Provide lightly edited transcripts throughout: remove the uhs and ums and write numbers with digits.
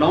9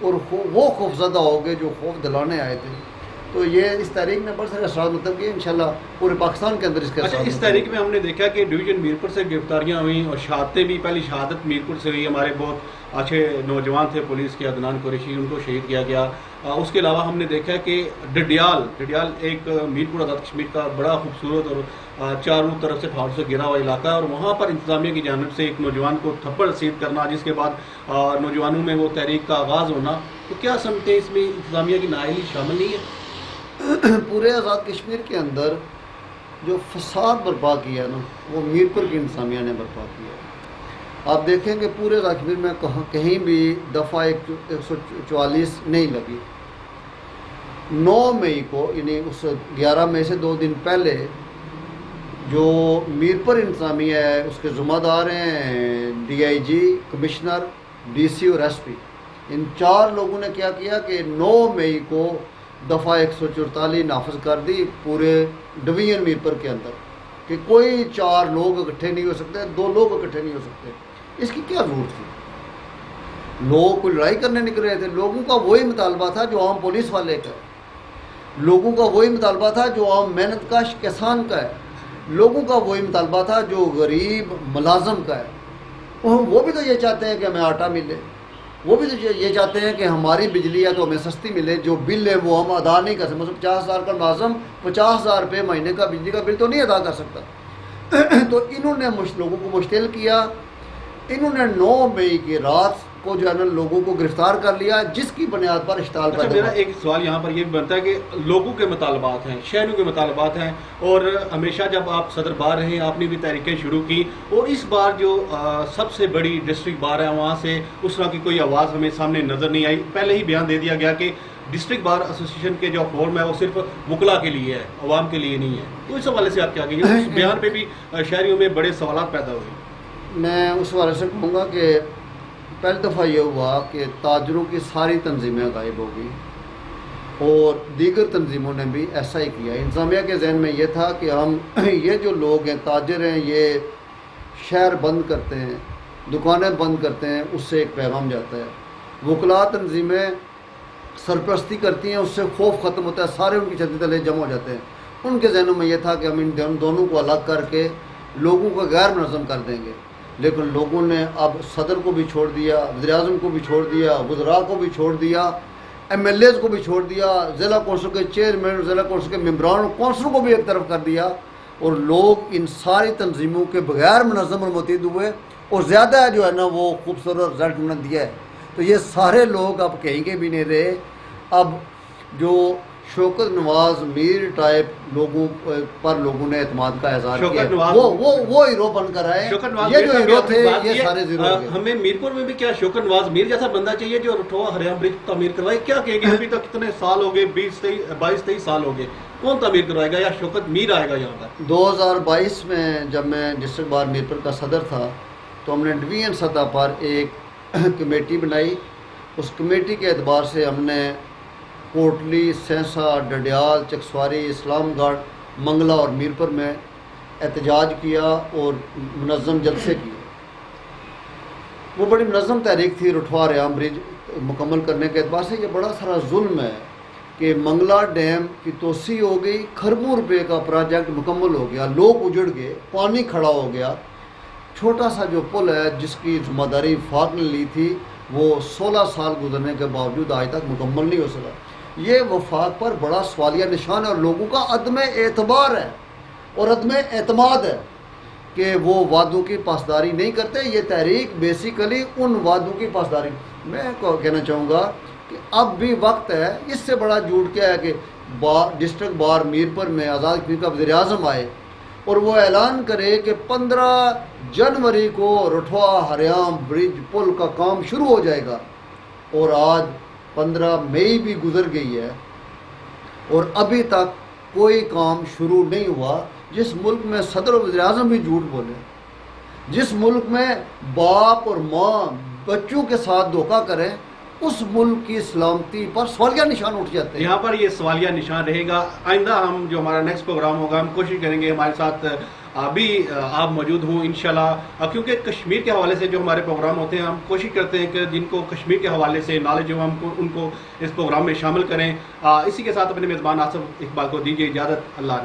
اور وہ خوفزدہ ہو گئے جو خوف دلانے آئے تھے. تو یہ اس تحریک نے بڑے سارے اثرات مطلب کہ انشاءاللہ پورے پاکستان کے اندر اس کے اچھا، اس تحریک میں ہم نے دیکھا کہ ڈویژن میرپور سے گرفتاریاں ہوئیں اور شہادتیں بھی. پہلی شہادت میرپور سے ہوئی، ہمارے بہت اچھے نوجوان تھے پولیس کے، عدنان قریشی، ان کو شہید کیا گیا. اس کے علاوہ ہم نے دیکھا کہ ڈڈیال ایک میرپور آزاد کشمیر کا بڑا خوبصورت اور چاروں طرف سے پہاڑوں سے گھرا ہوا علاقہ ہے، اور وہاں پر انتظامیہ کی جانب سے ایک نوجوان کو تھپڑ رسید کرنا، جس کے بعد نوجوانوں میں وہ تحریک کا آغاز ہونا. تو کیا سمجھتے ہیں اس میں انتظامیہ کی نااہلی شامل نہیں ہے؟ پورے آزاد کشمیر کے اندر جو فساد برپا کیا نا وہ میرپور کی انتظامیہ نے برپا کیا. آپ دیکھیں کہ پورے آزاد کشمیر میں کہیں بھی دفعہ 144 نہیں لگی. 9 مئی کو یعنی اس 11 مئی سے 2 دن پہلے جو میرپور انتظامیہ ہے اس کے ذمہ دار ہیں DIG، کمشنر، DC اور SP. ان 4 لوگوں نے کیا کیا کہ 9 مئی کو دفعہ 144 نافذ کر دی پورے ڈویژن میرپور کے اندر کہ کوئی 4 لوگ اکٹھے نہیں ہو سکتے، 2 لوگ اکٹھے نہیں ہو سکتے. اس کی کیا ضرورت تھی؟ لوگ کوئی لڑائی کرنے نکل رہے تھے. لوگوں کا وہی مطالبہ تھا جو عام پولیس والے کا ہے، لوگوں کا وہی مطالبہ تھا جو عام محنت کش کسان کا ہے، لوگوں کا وہی مطالبہ تھا جو غریب ملازم کا ہے. وہ بھی تو یہ چاہتے ہیں کہ ہمیں آٹا ملے، وہ بھی تو یہ چاہتے ہیں کہ ہماری بجلی ہے تو ہمیں سستی ملے، جو بل ہے وہ ہم ادا نہیں کر سکتے. مطلب 50,000 کا ملازم 50,000 روپے مہینے کا بجلی کا بل تو نہیں ادا کر سکتا. تو انہوں نے لوگوں کو مشتعل کیا. انہوں نے 9 مئی کی رات کو جو ہے نا لوگوں کو گرفتار کر لیا، جس کی بنیاد پر اشتعال پیدا ہوا. میرا ایک سوال یہاں پر یہ بھی بنتا ہے کہ لوگوں کے مطالبات ہیں، شہریوں کے مطالبات ہیں، اور ہمیشہ جب آپ صدر بار رہے آپ نے بھی تحریکیں شروع کی، اور اس بار جو سب سے بڑی ڈسٹرکٹ بار ہے وہاں سے اس طرح کی کوئی آواز ہمیں سامنے نظر نہیں آئی. پہلے ہی بیان دے دیا گیا کہ ڈسٹرکٹ بار ایسوسی ایشن کے جو فورم ہے وہ صرف وکلا کے لیے ہے، عوام کے لیے نہیں ہے. تو اس حوالے سے آپ کیا کہیں گے؟ اس بیان پہ بھی شہریوں میں بڑے سوالات پیدا ہوئے. میں اس حوالے سے کہوں گا کہ پہلی دفعہ یہ ہوا کہ تاجروں کی ساری تنظیمیں غائب ہو گئی، اور دیگر تنظیموں نے بھی ایسا ہی کیا. انتظامیہ کے ذہن میں یہ تھا کہ ہم یہ جو لوگ ہیں تاجر ہیں یہ شہر بند کرتے ہیں، دکانیں بند کرتے ہیں، اس سے ایک پیغام جاتا ہے. وکلا تنظیمیں سرپرستی کرتی ہیں، اس سے خوف ختم ہوتا ہے، سارے ان کی چھتری تلے جمع ہو جاتے ہیں. ان کے ذہنوں میں یہ تھا کہ ہم ان دونوں کو الگ کر کے لوگوں کو غیر منظم کر دیں گے. لیکن لوگوں نے اب صدر کو بھی چھوڑ دیا، وزیر اعظم کو بھی چھوڑ دیا، وزراء کو بھی چھوڑ دیا، MLAs کو بھی چھوڑ دیا، ضلع کونسل کے چیئرمین، ضلع کونسل کے ممبران، کونسلوں کو بھی ایک طرف کر دیا. اور لوگ ان ساری تنظیموں کے بغیر منظم اور متحد ہوئے، اور زیادہ جو ہے نا وہ خوبصورت رزلٹ انہوں نے دیا ہے. تو یہ سارے لوگ اب کہیں کے بھی نہیں رہے. اب جو شوکت نواز میر ٹائپ لوگوں پر لوگوں نے اعتماد کا اظہار کیا، وہ ہیرو بن کر آئے. یہ جو ہیرو تھے یہ سارے زیرو ہو گئے. ہمیں میرپور میں بھی کیا شوکت نواز میر جیسا بندہ چاہیے جو رٹھوا ہریانہ برج تعمیر کروائے؟ کیا کہیں گے؟ ابھی تک کتنے سال ہو گئے، 22-23 سال ہو گئے، کون تعمیر کروائے گا؟ یا شوکت میر آئے گا یہاں پر؟ 2022 میں جب میں ڈسٹرکٹ بار میرپور کا صدر تھا تو ہم نے ڈویژن سطح پر ایک کمیٹی بنائی. اس کمیٹی کے اعتبار سے ہم نے کوٹلی، سینسا، ڈڈیال، چکسواری، اسلام گڑھ، منگلہ اور میرپور میں احتجاج کیا اور منظم جلسے کیے. وہ بڑی منظم تحریک تھی. رٹھوا ہریانہ برج مکمل کرنے کے اعتبار سے یہ بڑا سارا ظلم ہے کہ منگلہ ڈیم کی توسیع ہو گئی، کھربوں روپے کا پروجیکٹ مکمل ہو گیا، لوگ اجڑ گئے، پانی کھڑا ہو گیا. چھوٹا سا جو پل ہے جس کی ذمہ داری وفاق نے لی تھی وہ 16 سال گزرنے کے باوجود آج تک مکمل نہیں ہو سکا. یہ وفاق پر بڑا سوالیہ نشان ہے، اور لوگوں کا عدم اعتبار ہے اور عدم اعتماد ہے کہ وہ وعدوں کی پاسداری نہیں کرتے. یہ تحریک بیسیکلی ان وعدوں کی پاسداری. میں کہنا چاہوں گا کہ اب بھی وقت ہے. اس سے بڑا جھوٹ کیا ہے کہ ڈسٹرکٹ بار میرپور میں آزاد کشمیر کا وزیر اعظم آئے اور وہ اعلان کرے کہ 15 جنوری کو رٹھوا ہریانہ برج پل کا کام شروع ہو جائے گا، اور آج 15 مئی بھی گزر گئی ہے اور ابھی تک کوئی کام شروع نہیں ہوا. جس ملک میں صدر و وزیر اعظم بھی جھوٹ بولے، جس ملک میں باپ اور ماں بچوں کے ساتھ دھوکہ کریں، اس ملک کی سلامتی پر سوالیہ نشان اٹھ جاتے ہیں. یہاں پر یہ سوالیہ نشان رہے گا. آئندہ ہم جو ہمارا نیکسٹ پروگرام ہوگا ہم کوشش کریں گے ہمارے ساتھ ابھی آپ موجود ہوں انشاءاللہ، کیونکہ کشمیر کے حوالے سے جو ہمارے پروگرام ہوتے ہیں ہم کوشش کرتے ہیں کہ جن کو کشمیر کے حوالے سے نالج ہو ہم ان کو اس پروگرام میں شامل کریں۔ اسی کے ساتھ اپنے میزبان آصف اقبال کو دیجیے اجازت، اللہ نے